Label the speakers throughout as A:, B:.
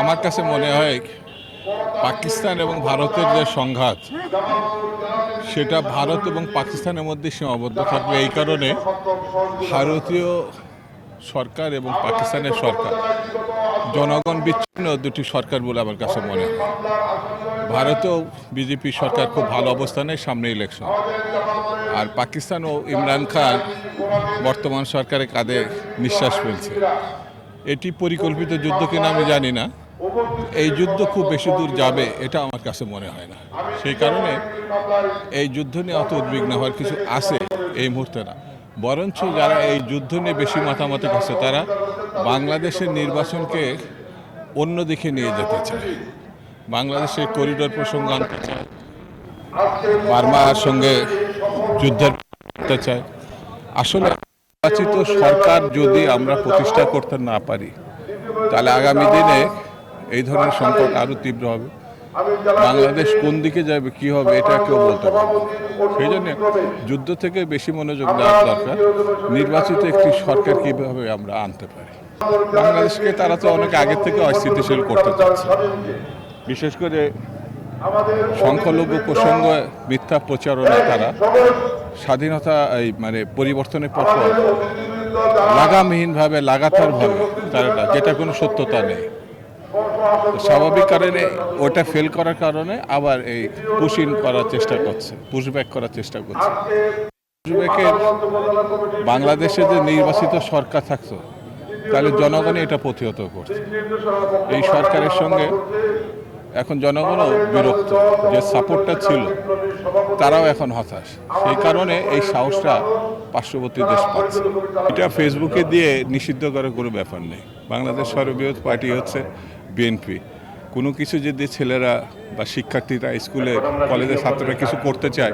A: আমার কাছে মনে হয় পাকিস্তান এবং ভারতের যে সংঘাত সেটা ভারত এবং পাকিস্তানের মধ্যে সীমাবদ্ধ থাকবে। এই কারণে ভারতীয় সরকার এবং পাকিস্তানের সরকার জনগণ বিচ্ছিন্ন দুটি সরকার বলে আমার কাছে মনে হয়। ভারতেও বিজেপি সরকার খুব ভালো অবস্থানে, সামনে ইলেকশন। আর পাকিস্তান ও ইমরান খান বর্তমান সরকারের কাঁধে নিঃশ্বাস ফেলছে। এটি পরিকল্পিত যুদ্ধ কিনা আমি জানি না। এই যুদ্ধ খুব বেশি দূর যাবে এটা আমার কাছে মনে হয় না। সেই কারণে এই যুদ্ধ নিয়ে অত উদ্বিগ্ন হওয়ার কিছু আছে এই মুহূর্তে না। বরঞ্চ যারা এই যুদ্ধ নিয়ে বেশি মাতামাতি করছে তারা বাংলাদেশের নির্বাচনকে অন্য দিকে নিয়ে যেতে চায়। বাংলাদেশের করিডোর প্রসঙ্গ আনতে চায়, বার্মার সঙ্গে যুদ্ধের করতে চায়। আসলে নির্বাচিত সরকার যদি আমরা প্রতিষ্ঠা করতে না পারি তাহলে আগামী দিনে এই ধরনের সংকট আরও তীব্র হবে। বাংলাদেশ কোন দিকে যাবে, কি হবে, এটা কেউ বলতে পারবে না। সেই জন্য যুদ্ধ থেকে বেশি মনোযোগ দেওয়া দরকার। নির্বাচিত একটি সরকার কীভাবে আমরা আনতে পারি। বাংলাদেশকে তারা তো অনেক আগে থেকে অস্থিতিশীল করতে চাচ্ছে। বিশেষ করে সংখ্যালঘু প্রসঙ্গে মিথ্যা প্রচারণায় তারা স্বাধীনতা পরিবর্তনের পর লাগামহীনভাবে, লাগাতারভাবে তারা, যেটা কোনো সত্যতা নেই, স্বাভাবিক কারণে ওটা ফেল করার কারণে আবার এই পুশইন করার চেষ্টা করছে, পুশব্যাক করার চেষ্টা করছে। পুশব্যাকের বাংলাদেশে যে নির্বাচিত সরকার থাকতো তাহলে জনগণই এটা প্রতিহত করছে। এই সরকারের সঙ্গে এখন জনগণও বিরক্ত, যে সাপোর্টটা ছিল তারাও এখন হতাশ। সেই কারণে এই সাহসটা পার্শ্ববর্তী দেশ পাচ্ছে। এটা ফেসবুকে দিয়ে নিষিদ্ধ করার কোনো ব্যাপার নেই। বাংলাদেশ সর্ববৃহৎ পার্টি হচ্ছে বিএনপি। কোনো কিছু যদি ছেলেরা বা শিক্ষার্থীরা, স্কুলে কলেজের ছাত্ররা কিছু করতে চায়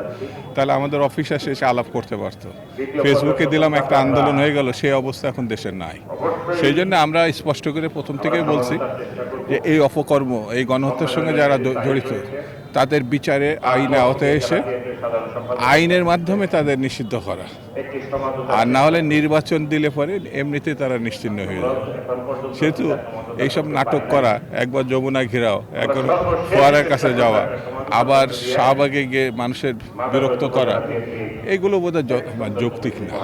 A: তাহলে আমাদের অফিসে এসে আলাপ করতে পারত। ফেসবুকে দিলাম, একটা আন্দোলন হয়ে গেল, সেই অবস্থা এখন দেশের নাই। সেই জন্য আমরা স্পষ্ট করে প্রথম থেকেই বলছি যে এই অপকর্ম, এই গণহত্যার সঙ্গে যারা জড়িত তাদের বিচারে আইনে আওতায় এসে আইনের মাধ্যমে তাদের নিষিদ্ধ করা, আর না হলে নির্বাচন দিলে পরে এমনিতে তারা নিশ্চিহ্ন হয়ে যাবে। সেহেতু এইসব নাটক করা, একবার যমুনা ঘেরাও, একবার ফোয়ারার কাছে যাওয়া, আবার শাহবাগে গিয়ে মানুষের বিরক্ত করা, এগুলো বোধহয় যৌক্তিক না।